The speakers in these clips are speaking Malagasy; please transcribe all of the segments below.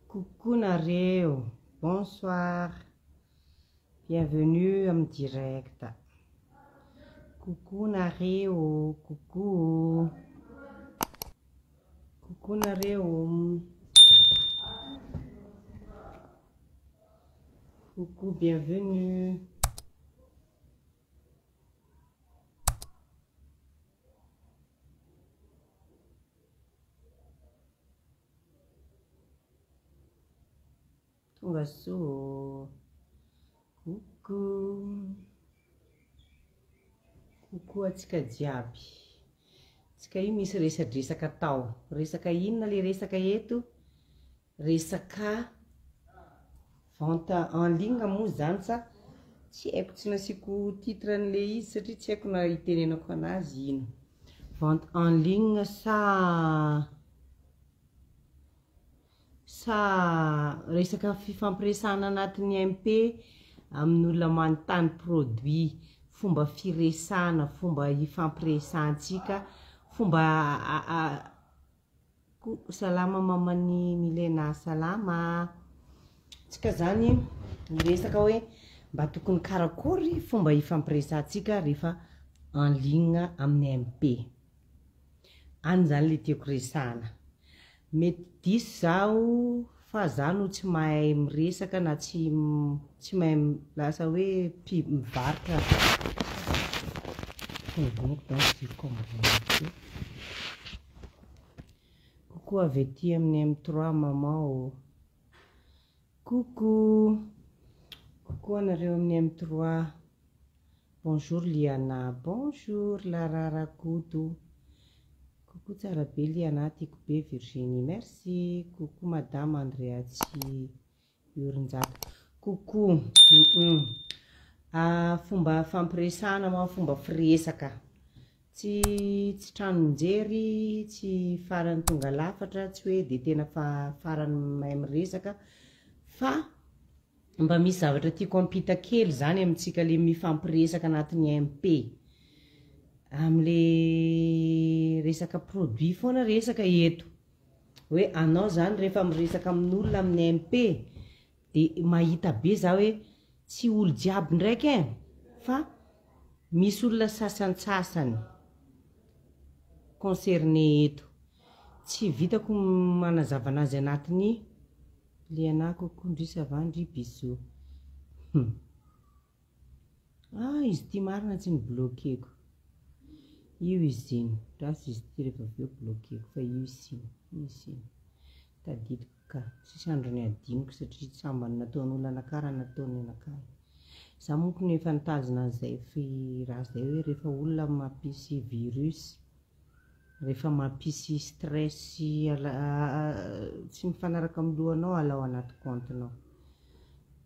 Coucou nareo, bonsoir, bienvenue à mon direct. Coucou nareo, coucou. Coucou nareo. Coucou, bienvenue. Tonga so. Coucou. Coucou atsika jiaby. Tsika io misy resadresaka tao. Resaka inona le resaka eto? Resaka vente en ligne moa zany sa tsy haiko tsy nasiko titre an'le izy satria tsy haiko na itenenako anazy ino. Vente en ligne sa resaka fifampiresana anatin'ny MP amin'olona manontany produit, fomba firesana, fomba ifampiresantsika, fomba salama mamani Milena, salama. Tsika zany resaka hoe mba tokony karakory fomba ifampiresantsika rehefa en ligne amin'ny MP. Any zany le tiako resana. Mety diso zaho fa zaho no tsy mahay miresaka na tsy mahay lasa hoe mivarotra. Coucou avy aty amin'ny M3 maman. Coucou. Coucou anareo amin'ny M3. Bonjour Liana. Bonjour Lara Rakoto. Coucou tsara be Liana, tiako be Virginie. Merci. Coucou Madame Andrea Tsy Orinjata. Coucou. Fomba fampiresana ma fomba firesaka. Tsy tranonjery, tsy farany tonga lafatra, tsy hoe de tena farany mahay miresaka, fa mba misy zavatra tiako ampita kely zany amintsika le mifampiresaka anatin'ny MP. Amle resaka produit foana resaka eto. Hoe anao zany rehefa miresaka amin'olona amin'ny MP de mahita be za hoe tsy olo jiaby ndraiky fa misy olona sasantsasany concerné eto. Tsy vitako manazava anazy anatin'ny Liana kokondry savandry bisou. Izy ty marina tsy ny bloqueko. Io izy iny. Rasy izy ty rehefa aveo bloqueko fa io isiny. Tadidiko ka. Sisy androny adiniko satria sambany nataon'olona anakara nataony anakara. Za monko no efa nitazona an'izay raha zay hoe rehefa olona mampisy virus, rehefa mampisy stress tsy mifanaraka amin'ny lohanao alao anaty compte-nao.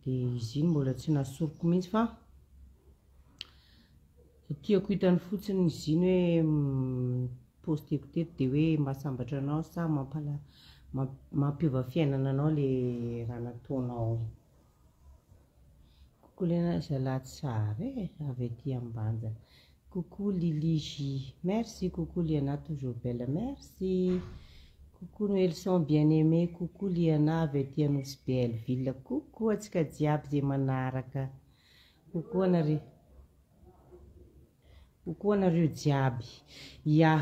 De izy iny mbola tsy nasoroko mihitsy fa tiako hitany fotsiny izy iny hoe posteko teto de hoe mahasambatra anao sa mampiova fiainana anao le raha nataonao. Coucou Lena Zalaty Sary avy aty Ambanja. Coucou Lily J. Merci. Coucou Liana, toujours belle. Merci. Coucou Nelson bien-aimé. Coucou Liana avy aty Anosy Belleville. Coucou atsika jiaby zay manaraka. Coucou anareo jiaby. Ya.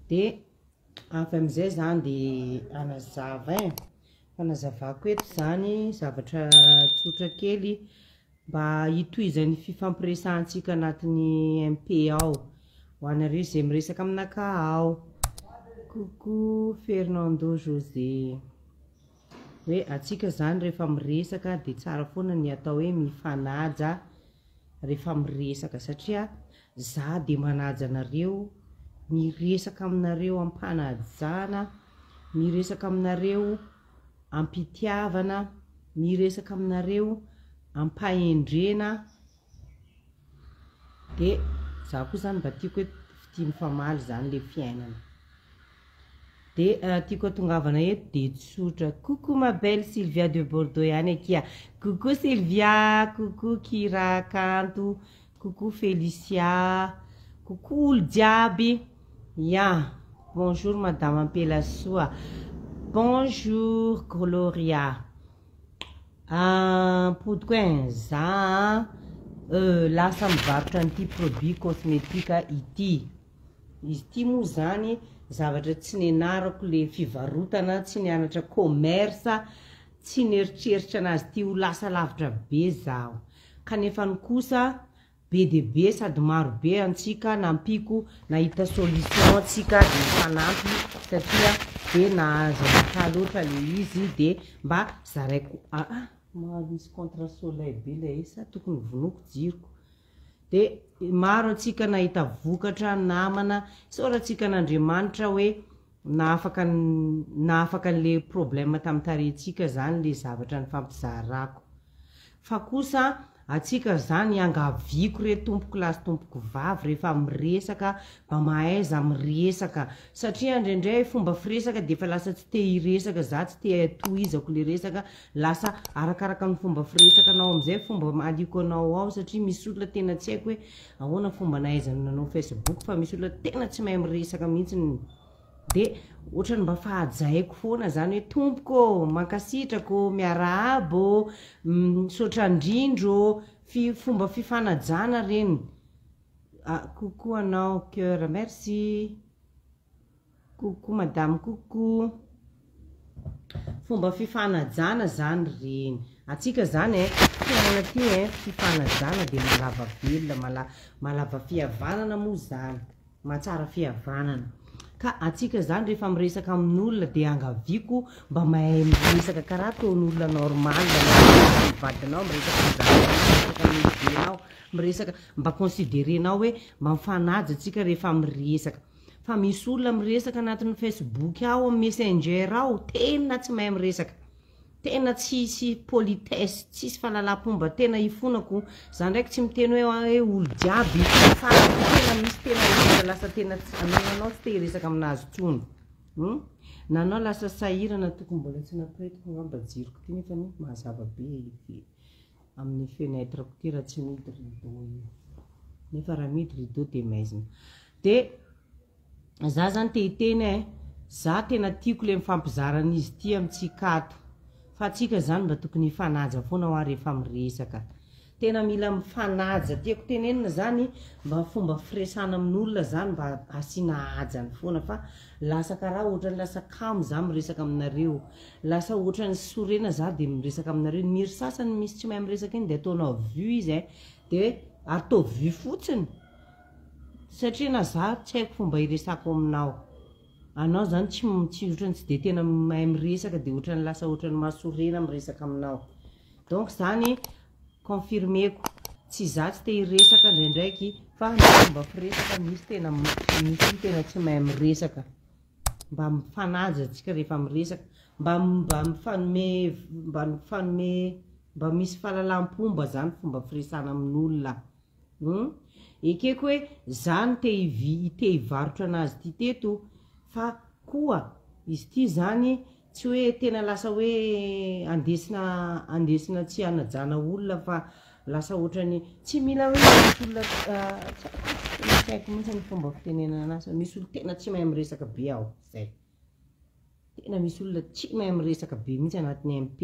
De avy amizay zany de anazava fanazavako eto zany zavatra tsotra kely mba hitohizan'ny fifampiresantsika anatin'ny MP ao. Ho anareo zay miresaka aminaka ao. Coucou Fernando José. Hoe atsika zany rehefa miresaka de tsara foana ny atao hoe mifanaja rehefa miresaka satria za de manaja anareo, miresaka aminareo ampanajana, miresaka aminareo ampitiavana, miresaka aminareo ampahendrena. De za koa zany mba tiako hoe tia mifamaly zany le fiainana. De tiako atongavana eto de tsotra. Coucou ma belle Sylvia de Bordeaux ihany akia. Coucou Sylvia, coucou Kira Kanto, coucou Félicia, coucou olo jiaby. Ya, bonjour madame Ampelasoa. Bonjour Gloria. Podiko za lasa mivarotra an'ity produit cosmétique ity. Izy ity moa zany zavatra tsy nianarako le fivarotana, tsy nianatra commerce, tsy nieritreritra anazy ty ho lasa lavitra be zaho. Kanefa ny kosa be de be sady maro be antsika nampiko nahita solution antsika de mifanampy satria de nahazo nata loatra le izy de mba zaraiko misy contre soleil be le isa tokony vonoko jiroko de maro antsika nahita vokatra namana soratsika n'Andriamanitra hoe naafaka le problème tamitarentsika zany le zavatra ny fampizarako fa kosa atsika zany angaviko re tompoko lasy tompoko vavy rehefa miresaka mba mahaiza miresaka satria indraindray fomba firesaka de fa lasa tsy te hiresaka za tsy te tohizako le resaka lasa arakaraka ny fomba firesaka anao amizay fomba aliko anao ao satria misy olona tena tsy haiko hoe ahoana fomba nahaizana nanao Facebook fa misy olona tena tsy mahay miresaka mihitsy de ohatrany mba fahajaiko foana zany hoe tompoko mankasitrako miarahabo misaotrandrindro fomba fifanajana reny coucou anao cœur merci coucou madame coucou fomba fifanajana zany reny atsika zany fiainana ty fifanajana de malava velona malava fihavanana moa zany mahatsara fihavanana ka atsika zany rehefa miresaka amin'olona de angaviko mba mahay miresaka karaha ataon'olona normal vadinao miresaka mba considérenao hoe mba mifanaja atsika rehefa miresaka fa misy olona miresaka anatin'ny Facebook ao amin'ny Messenger ao tena tsy mahay miresaka tena tsisy politesse tsisy fahalalam-pomba tena ifonako zany ndraiky tsy miteny hoe olo jiaby fa tena misy tena lasa tena ananao tsy te resaka aminazy tsony nanao lasa sahirana tokony mbola tsy napiretiko ngamba jiroko ty nefa ny mazava be izy amin'ny fenêtre ko ty raha tsy midy rideau nefa raha midy rideau de maizina de za zany te hiteny za tena tiako le mifampizarana izy ty amintsikato fa atsika zany mba tokony hifanaja foana ho rehefa miresaka tena mila mifanaja tiako tenenina zany mba fomba firesana amin'olona zany mba asina hajany foana fa lasa karaha ohatrany lasa kamo za miresaka aminareo lasa ohatrany sorena za de miresaka aminareo miry sasany misy tsy mahay miresaka iny de ataonao vu izy de atao vu fotsiny satria na za tsy haiko fomba hiresako aminao anao zany tsy ohatrany tsy de tena mahay miresaka de ohatrany lasa ohatrany mahasorena miresaka aminao donc zany confirmeko tsy za tsy te hiresaka ndraindraiky fa mba firesaka misy tena tsy mahay miresaka mba mifanaja atsika rehefa miresaka mba misy fahalalam-pomba zany fomba firesana amin'olona ekeko hoe zany te hivarotra anazy ty teto fa koa izy ty zany tsy hoe tena lasa hoe andesina tsy anajana olona fa lasa ohatrany tsy mila hoe misy olona tsy haiko mihitsy ny fomba fitenenana anazy misy olo tena tsy mahay miresaka be ao zay tena misy olona tsy mahay miresaka be mihitsy anatin'ny MP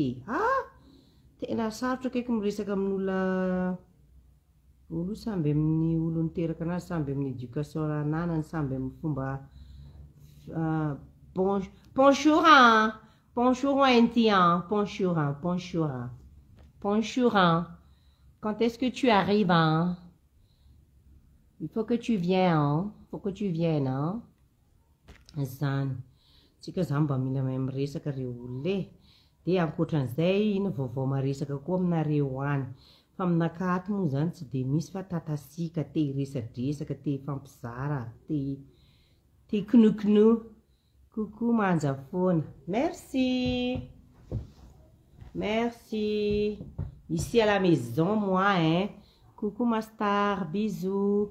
tena sarotra kaiky miresaka amin'olona olo samby amin'ny olo niteraka anazy samby amin'ny éducation rananany samby amin'ny fomba bonjour quand est-ce que tu arrives il faut que tu viennes zany tsika zany mba mila mahay miresaka reo olona de ankoatran'izay ino vaovao maresaka koa aminareo any fa aminakato moa zany tsy de misy fa tatasika te hiresadresaka te hifampizara te knokno coucou manja foana merci ici à la maison moi coucou ma star bisous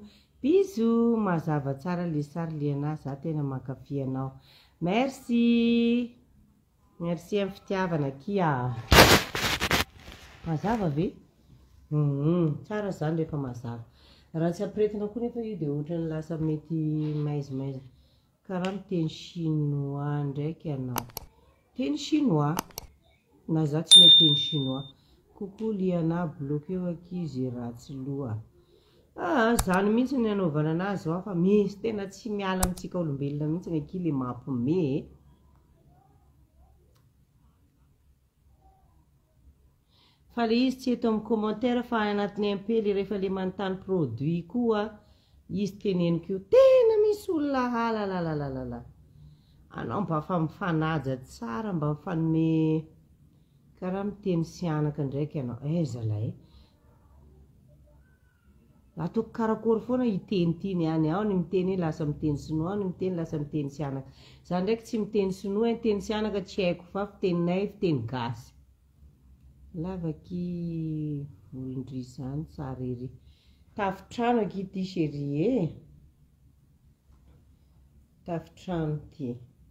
mazava tsara le sary liana za tena mankafy anao merci amin'ny fitiavana kia mazava ve tsara zany rehefa mazava raha tsy ampiretina koa nefa io de ohatrany lasa mety maizimaizy karaha miteny chinois ndraiky anao teny chinois na za tsy mahay teny chinois. Coucou Liana, bloqueo akizy ratsy loha. Zany mihitsy ny anaovana anazy ao fa misy tena tsy miala amintsika olombelona mihitsy ny akily mampime. Fa le izy tsy eto amin'ny commentaire fa anatiny MP le rehefa le manontany produit koa izy teneniko io tena misy olona halalalala. Anao mba fa mifanaja tsara mba mifanome karaha miteny sianaka ndraiky ianao zalahy ataoko karakory foana iteny ity niany ao ny miteny lasa miteny sinoa ny miteny lasa miteny sianaka za ndraiky tsy miteny sinoa teny sianaka tsy haiko fa fiteninay fiteny gasy lavaky volondry zany tsara ery tafitrano aky ity chérie tafitrano ty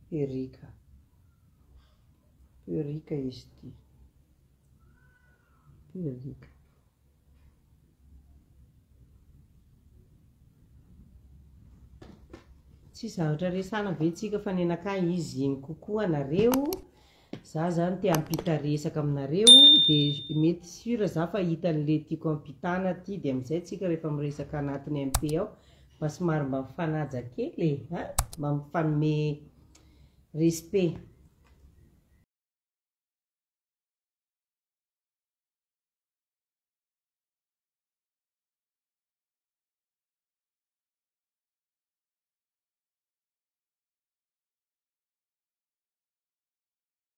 perika izy ty perika tsy zavatra resana vetsika fa nenaka izy iny kokoa nareo za zany te ampita resaka aminareo dia mety sura za fa hitan'le tiako ampitana ty dia amin'izay tsika rehefa miresaka anatiny MP ao mba somary mba mifanaja kely mba mifanome respect